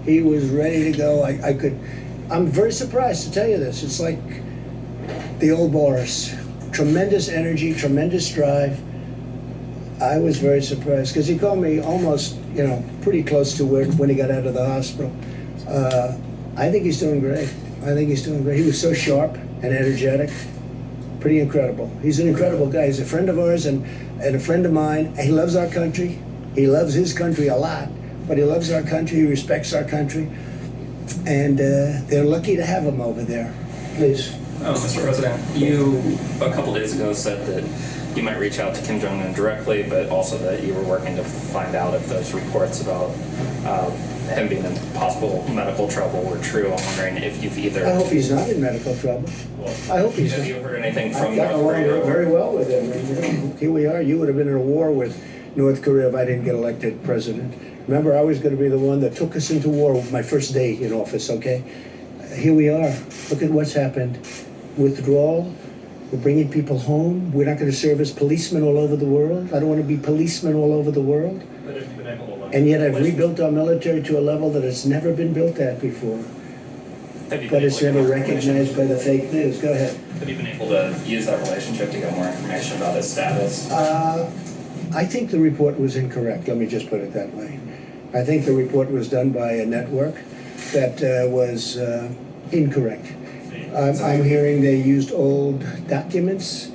He was ready to go. I'm very surprised to tell you this. It's like the old Boris. Tremendous energy, tremendous drive. I was very surprised because he called me almost, pretty close to when he got out of the hospital. I think he's doing great. He was so sharp and energetic. Pretty incredible. He's an incredible guy. He's a friend of ours and a friend of mine. He loves our country. He loves his country a lot, but he loves our country. He respects our country. And they're lucky to have him over there. Please. Mr. President, you a couple days ago said that you might reach out to Kim Jong-un directly, but also that you were working to find out if those reports about him being in possible medical trouble were true. I'm wondering if you've either... I hope he's not in medical trouble. I hope he's not. Have you heard anything from I've gotten North along Korea? very well with him. Here we are. You would have been in a war with North Korea if I didn't get elected president. Remember, I was going to be the one that took us into war with my first day in office, okay? Here we are. Look at what's happened. Withdrawal. We're bringing people home. We're not going to serve as policemen all over the world. I don't want to be policemen all over the world. But have you been able to And yet I've rebuilt our military to a level that it's never been built at before. But it's never recognized by the fake news. Go ahead. Have you been able to use that relationship to get more information about his status? I think the report was incorrect. Let me just put it that way. I think the report was done by a network that was incorrect. I'm hearing they used old documents,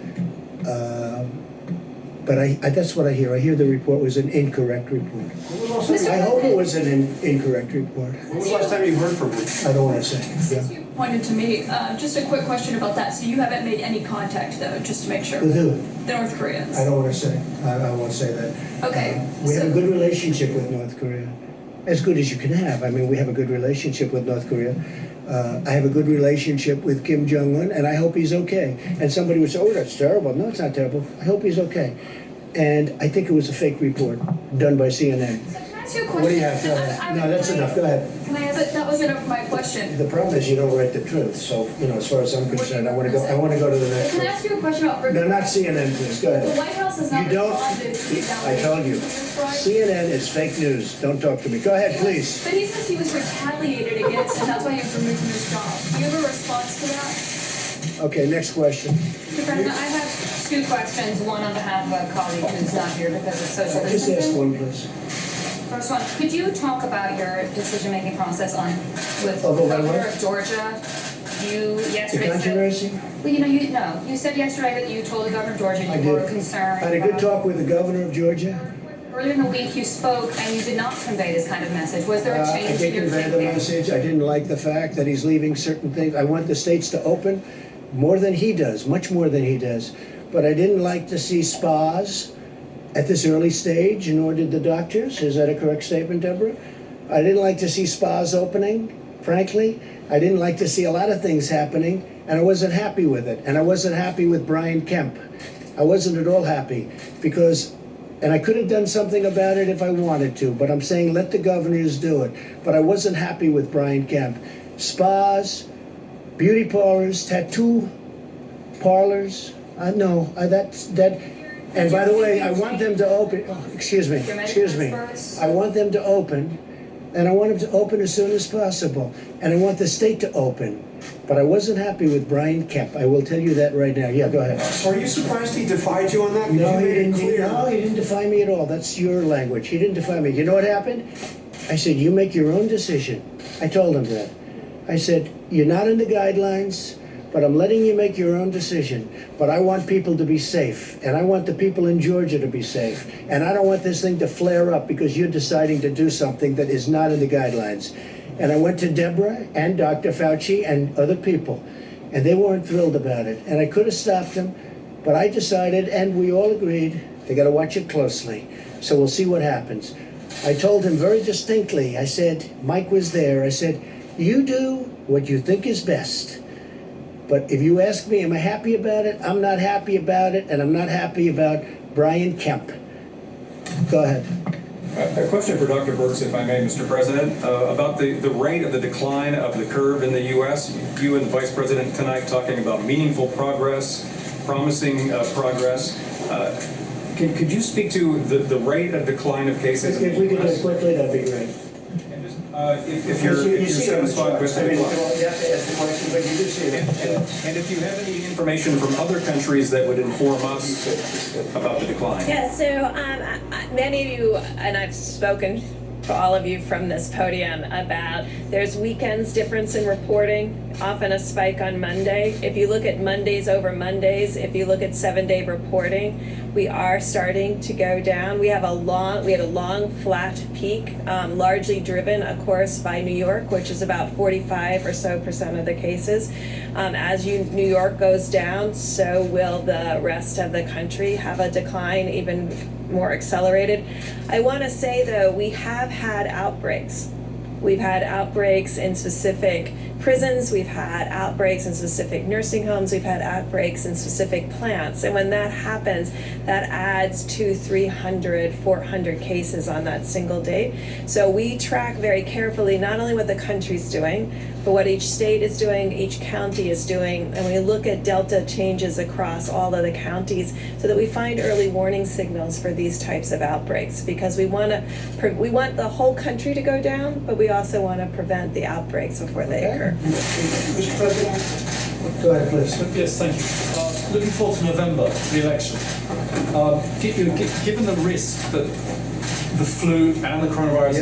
but that's what I hear. I hear the report was an incorrect report. I hope it was an incorrect report. When was the last time you heard from him? I don't want to say. Since you pointed to me, just a quick question about that. So you haven't made any contact, though, just to make sure? With who? The North Koreans. I don't want to say. I won't say that. Okay. We have a good relationship with North Korea. As good as you can have. I mean, we have a good relationship with North Korea. I have a good relationship with Kim Jong-un, and I hope he's okay. And somebody would say, oh, that's terrible. No, it's not terrible. I hope he's okay. And I think it was a fake report done by CNN. So can I ask you a question? What do you have? Go ahead. No, that's enough. Go ahead. Can I ask? But that wasn't my question. The problem is you don't write the truth. So, as far as I'm concerned, I want to go to the next Can I one. ask you a question about... No, not CNN, please. Go The ahead. White House has not You don't. responded to these I told you. allegations. CNN is fake news. Don't talk to me. Go ahead, please. But he says he was retaliated against, and that's why he was removed from his job. Do you have a response to that? Okay, next question. Mr. President, I have two questions, one on behalf of a colleague who's not here because of social Just ask distancing. one, please. First one, could you talk about your decision-making process with the About governor what? of Georgia? You The yesterday controversy? said... Well, you said yesterday that you told the governor of Georgia I you were did. concerned I had a good about- talk with the governor of Georgia. Earlier in the week, you spoke and you did not convey this kind of message. Was there a I change did in your convey the thinking? message. I didn't like the fact that he's leaving certain things. I want the states to open more than he does, much more than he does. But I didn't like to see spas at this early stage, nor did the doctors. Is that a correct statement, Deborah? I didn't like to see spas opening, frankly. I didn't like to see a lot of things happening, and I wasn't happy with it. And I wasn't happy with Brian Kemp. I wasn't at all happy because, and I could have done something about it if I wanted to, but I'm saying let the governors do it. But I wasn't happy with Brian Kemp. Spas, beauty parlors, tattoo parlors, that. And by the way, I want them to open, excuse me. I want them to open, and I want them to open as soon as possible. And I want the state to open. But I wasn't happy with Brian Kemp. I will tell you that right now. Yeah, go ahead. Are you surprised he defied you on that? No, You he made it didn't. clear. No, he didn't defy me at all. That's your language. He didn't defy me. You know what happened? I said, you make your own decision. I told him that. I said, you're not in the guidelines, but I'm letting you make your own decision. But I want people to be safe, and I want the people in Georgia to be safe. And I don't want this thing to flare up because you're deciding to do something that is not in the guidelines. And I went to Deborah and Dr. Fauci and other people, and they weren't thrilled about it. And I could have stopped them, but I decided, and we all agreed, they got to watch it closely. So we'll see what happens. I told him very distinctly, I said, Mike was there, I said, you do what you think is best. But if you ask me, am I happy about it? I'm not happy about it, and I'm not happy about Brian Kemp. Go ahead. A question for Dr. Birx, if I may, Mr. President, about the rate of the decline of the curve in the U.S. You and the Vice President tonight talking about meaningful progress, promising progress. Could you speak to the rate of decline of cases in If the we could do it U.S.? quickly, that'd be great. And just If you're see it on the satisfied with charts. I mean, the you have to ask the question, but you do see it on the charts. And if you have any information from other countries that would inform us about the decline. Yeah, so many of you, and I've spoken to all of you from this podium about there's weekends difference in reporting, often a spike on Monday. If you look at Mondays over Mondays, if you look at 7-day reporting, we are starting to go down. We had a long flat peak, largely driven, of course, by New York, which is about 45% or so of the cases. As New York goes down, so will the rest of the country have a decline, even more accelerated. I want to say, though, we have had outbreaks. We've had outbreaks in specific prisons, we've had outbreaks in specific nursing homes, we've had outbreaks in specific plants. And when that happens, that adds 200, 300, 400 cases on that single day. So we track very carefully not only what the country's doing, but what each state is doing, each county is doing, and we look at delta changes across all of the counties so that we find early warning signals for these types of outbreaks, because we want the whole country to go down, but we also want to prevent the outbreaks before they occur. Mr. President? Go ahead, please. Yes, thank you. Looking forward to November, the election. Given the risk that the flu and the coronavirus,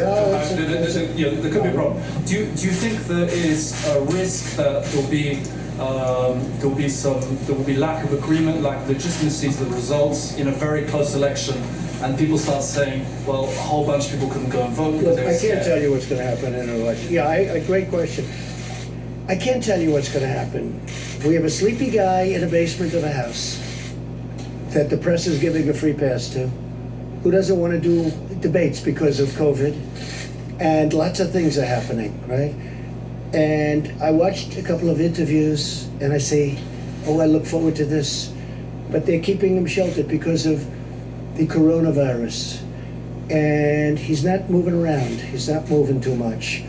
there could be a problem. Do you think there is a risk that there will be lack of agreement, lack of legitimacy to the results in a very close election, and people start saying, well, a whole bunch of people couldn't go and vote because Look, they were I scared. can't tell you what's going to happen in an election. Yeah, a great question. I can't tell you what's going to happen. We have a sleepy guy in a basement of a house that the press is giving a free pass to, who doesn't want to do debates because of COVID, and lots of things are happening, right? And I watched a couple of interviews, and I say, oh, I look forward to this. But they're keeping him sheltered because of the coronavirus. And he's not moving around. He's not moving too much.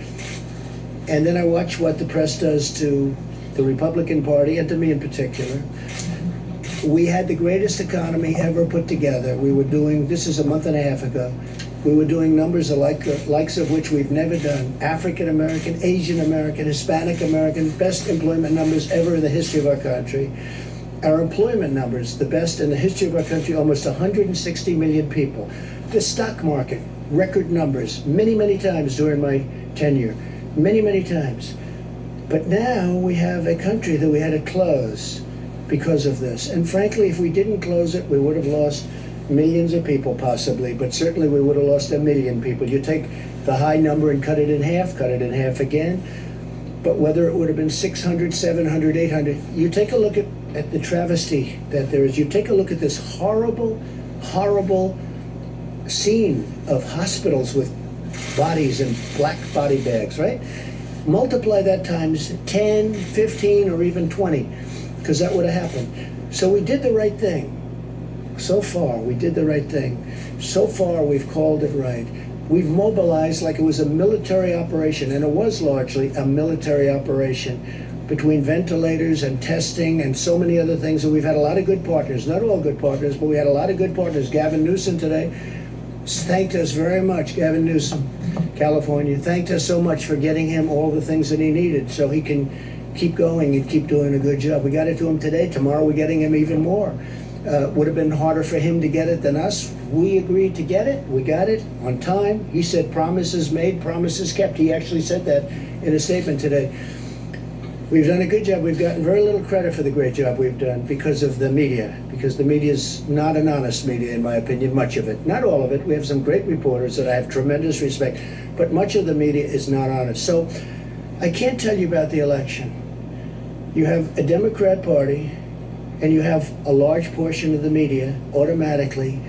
And then I watch what the press does to the Republican Party, and to me in particular. We had the greatest economy ever put together. We were doing, this is a month and a half ago, we were doing numbers likes of which we've never done. African American, Asian American, Hispanic American, best employment numbers ever in the history of our country. Our employment numbers, the best in the history of our country, almost 160 million people. The stock market, record numbers, many times during my tenure, many times. But now we have a country that we had to close because of this. And frankly, if we didn't close it, we would have lost millions of people possibly, but certainly we would have lost 1 million people. You take the high number and cut it in half again, but whether it would have been 600, 700, 800, you take a look at the travesty that there is. You take a look at this horrible scene of hospitals with bodies in black body bags, right? Multiply that times 10, 15, or even 20, because that would have happened. So we did the right thing. So far, we did the right thing. So far, we've called it right. We've mobilized like it was a military operation, and it was largely a military operation between ventilators and testing and so many other things. And we've had a lot of good partners, not all good partners, but we had a lot of good partners. Gavin Newsom today thanked us very much. Gavin Newsom, California, thanked us so much for getting him all the things that he needed so he can keep going and keep doing a good job. We got it to him today. Tomorrow we're getting him even more. Would have been harder for him to get it than us. We agreed to get it. We got it on time. He said promises made, promises kept. He actually said that in a statement today. We've done a good job. We've gotten very little credit for the great job we've done because of the media, because the media is not an honest media, in my opinion, much of it. Not all of it. We have some great reporters that I have tremendous respect, but much of the media is not honest. So I can't tell you about the election. You have a Democrat Party, and you have a large portion of the media automatically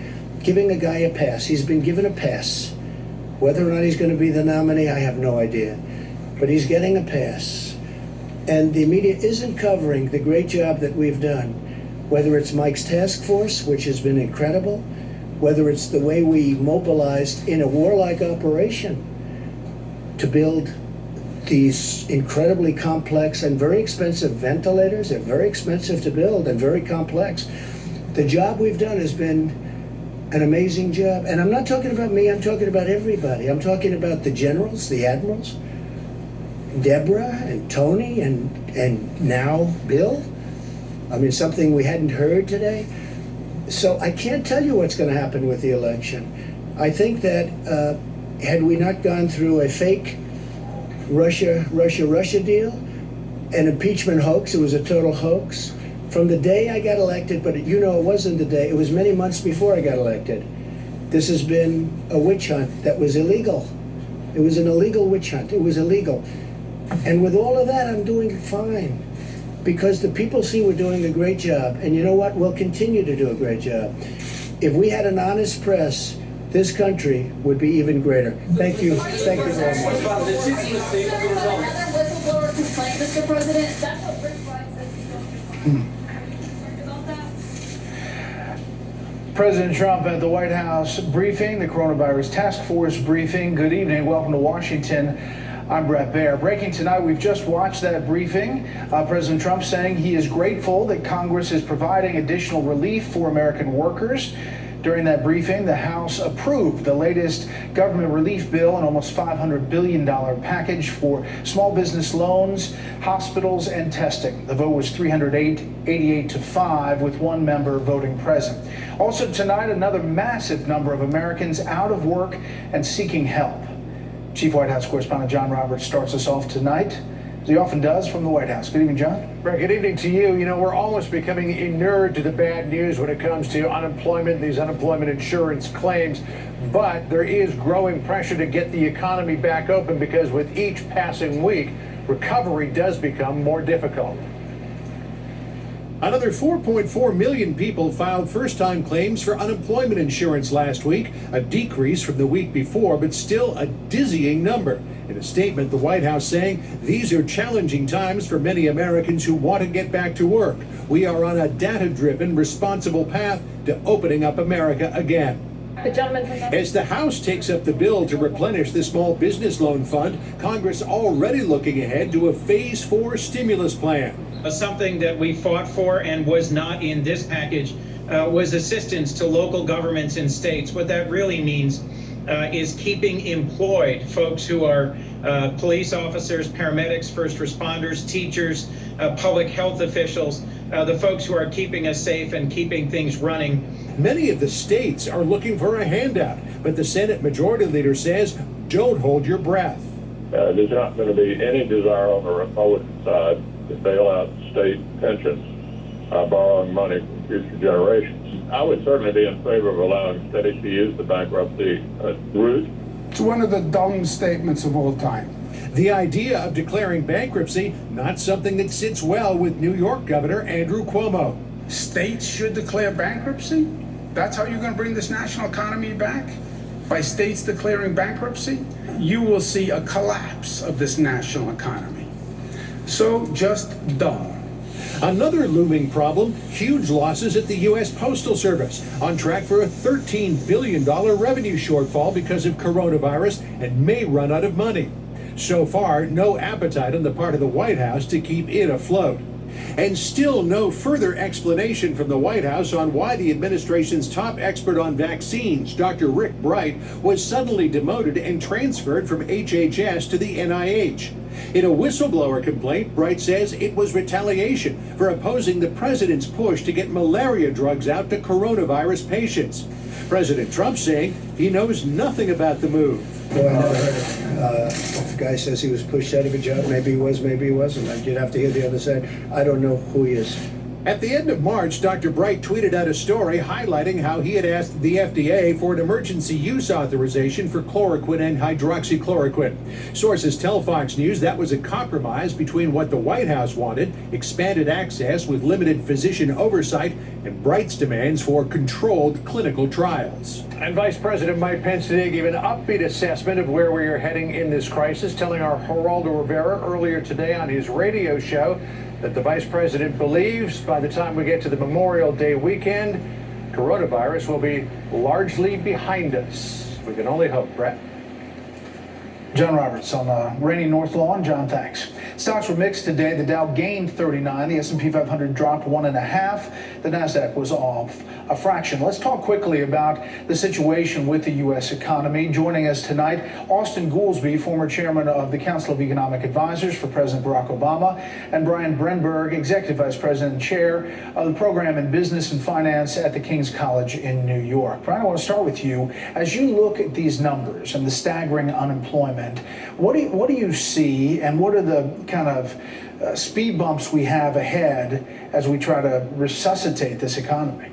giving a guy a pass. He's been given a pass. Whether or not he's going to be the nominee, I have no idea. But he's getting a pass. And the media isn't covering the great job that we've done, whether it's Mike's task force, which has been incredible, whether it's the way we mobilized in a warlike operation to build these incredibly complex and very expensive ventilators. They're very expensive to build and very complex. The job we've done has been an amazing job. And I'm not talking about me, I'm talking about everybody. I'm talking about the generals, the admirals, Deborah and Tony and now Bill. I mean, something we hadn't heard today. So I can't tell you what's going to happen with the election. I think that had we not gone through a fake Russia deal, an impeachment hoax, it was a total hoax, from the day I got elected, but you know it wasn't the day, it was many months before I got elected. This has been a witch hunt that was illegal. It was an illegal witch hunt. It was illegal. And with all of that, I'm doing fine. Because the people see we're doing a great job. And you know what? We'll continue to do a great job. If we had an honest press, this country would be even greater. Thank you. Thank you very much. Another whistleblower complaint, Mr. President. That's what Rick Bright says he's going to find. Are you concerned about that? President Trump at the White House briefing, the coronavirus task force briefing. Good evening. Welcome to Washington. I'm Brett Baer. Breaking tonight, we've just watched that briefing. President Trump saying he is grateful that Congress is providing additional relief for American workers. During that briefing, the House approved the latest government relief bill, an almost $500 billion package for small business loans, hospitals, and testing. The vote was 388 to 5, with one member voting present. Also tonight, another massive number of Americans out of work and seeking help. Chief White House correspondent John Roberts starts us off tonight, as he often does, from the White House. Good evening, John. Right, good evening to you. You know, we're almost becoming inured to the bad news when it comes to unemployment, these unemployment insurance claims. But there is growing pressure to get the economy back open because with each passing week, recovery does become more difficult. Another 4.4 million people filed first-time claims for unemployment insurance last week, a decrease from the week before, but still a dizzying number. In a statement, the White House saying these are challenging times for many Americans who want to get back to work. We are on a data-driven, responsible path to opening up America again. The gentleman from As the House takes up the bill to replenish the small business loan fund, Congress already looking ahead to a Phase 4 stimulus plan. Something that we fought for and was not in this package was assistance to local governments and states. What that really means is keeping employed folks who are police officers, paramedics, first responders, teachers, public health officials, the folks who are keeping us safe and keeping things running. Many of the states are looking for a handout, but the Senate Majority Leader says, don't hold your breath. There's not going to be any desire on the Republican side to bail out state pensions, borrowing money from future generations. I would certainly be in favor of allowing states to use the bankruptcy route. It's one of the dumbest statements of all time. The idea of declaring bankruptcy, not something that sits well with New York Governor Andrew Cuomo. States should declare bankruptcy? That's how you're going to bring this national economy back? By states declaring bankruptcy? You will see a collapse of this national economy. So just dumb. Another looming problem, huge losses at the U.S. Postal Service, on track for a $13 billion revenue shortfall because of coronavirus and may run out of money. So far, no appetite on the part of the White House to keep it afloat. And still no further explanation from the White House on why the administration's top expert on vaccines, Dr. Rick Bright, was suddenly demoted and transferred from HHS to the NIH. In a whistleblower complaint, Bright says it was retaliation for opposing the president's push to get malaria drugs out to coronavirus patients. President Trump saying he knows nothing about the move. Well, I never heard it. If a guy says he was pushed out of a job, maybe he was, maybe he wasn't. You'd have to hear the other side. I don't know who he is. At the end of March, Dr. Bright tweeted out a story highlighting how he had asked the FDA for an emergency use authorization for chloroquine and hydroxychloroquine. Sources tell Fox News that was a compromise between what the White House wanted, expanded access with limited physician oversight, and Bright's demands for controlled clinical trials. And Vice President Mike Pence today gave an upbeat assessment of where we are heading in this crisis, telling our Geraldo Rivera earlier today on his radio show that the Vice President believes by the time we get to the Memorial Day weekend, coronavirus will be largely behind us. We can only hope, Brett. John Roberts on the rainy North Lawn. John, thanks. Stocks were mixed today. The Dow gained 39. The S&P 500 dropped 1.5. The Nasdaq was off a fraction. Let's talk quickly about the situation with the U.S. economy. Joining us tonight, Austin Goolsbee, former chairman of the Council of Economic Advisors for President Barack Obama, and Brian Brenberg, executive vice president and chair of the program in business and finance at the King's College in New York. Brian, I want to start with you. As you look at these numbers and the staggering unemployment, what do you see, and what are the kind of speed bumps we have ahead as we try to resuscitate this economy?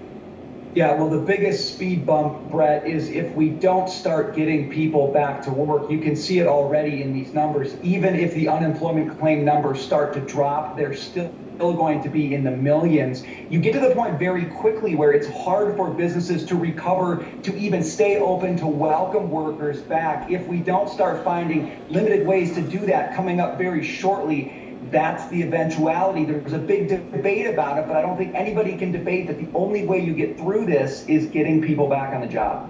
Yeah, well, the biggest speed bump, Brett, is if we don't start getting people back to work. You can see it already in these numbers. Even if the unemployment claim numbers start to drop, they're still going to be in the millions. You get to the point very quickly where it's hard for businesses to recover, to even stay open, to welcome workers back. If we don't start finding limited ways to do that coming up very shortly, that's the eventuality. There's a big debate about it, but I don't think anybody can debate that the only way you get through this is getting people back on the job.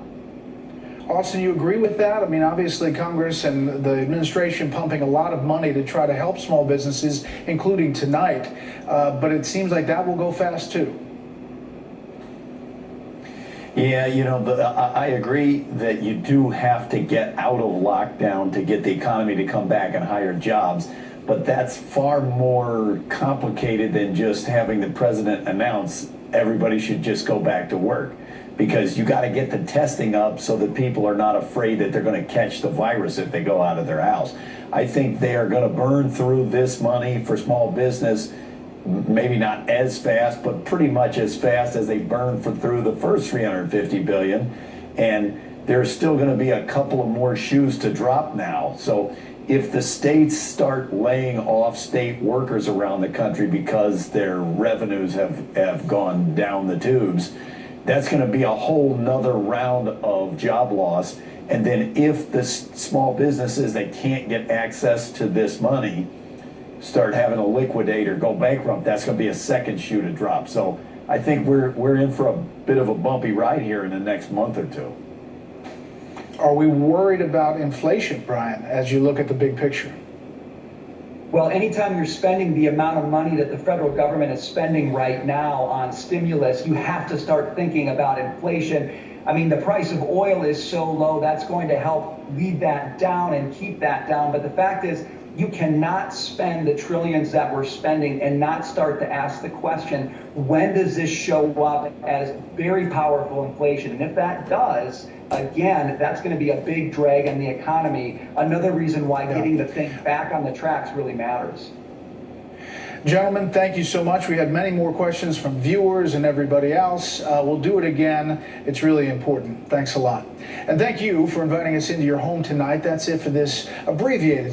Austin, you agree with that? I mean, obviously Congress and the administration pumping a lot of money to try to help small businesses, including tonight, but it seems like that will go fast too. Yeah, I agree that you do have to get out of lockdown to get the economy to come back and hire jobs. But that's far more complicated than just having the president announce everybody should just go back to work. Because you got to get the testing up so that people are not afraid that they're going to catch the virus if they go out of their house. I think they are going to burn through this money for small business, maybe not as fast, but pretty much as fast as they burned through the first $350 billion. And there's still going to be a couple of more shoes to drop now. So if the states start laying off state workers around the country because their revenues have gone down the tubes, that's going to be a whole nother round of job loss. And then if the small businesses that can't get access to this money start having to liquidate or go bankrupt, that's going to be a second shoe to drop. So I think we're in for a bit of a bumpy ride here in the next month or two. Are we worried about inflation, Brian, as you look at the big picture? Well, anytime you're spending the amount of money that the federal government is spending right now on stimulus, you have to start thinking about inflation. I mean, the price of oil is so low, that's going to help lead that down and keep that down. But the fact is, you cannot spend the trillions that we're spending and not start to ask the question, when does this show up as very powerful inflation? And if that does, again, that's going to be a big drag on the economy. Another reason why getting the thing back on the tracks really matters. Gentlemen, thank you so much. We had many more questions from viewers and everybody else. We'll do it again. It's really important. Thanks a lot. And thank you for inviting us into your home tonight. That's it for this abbreviated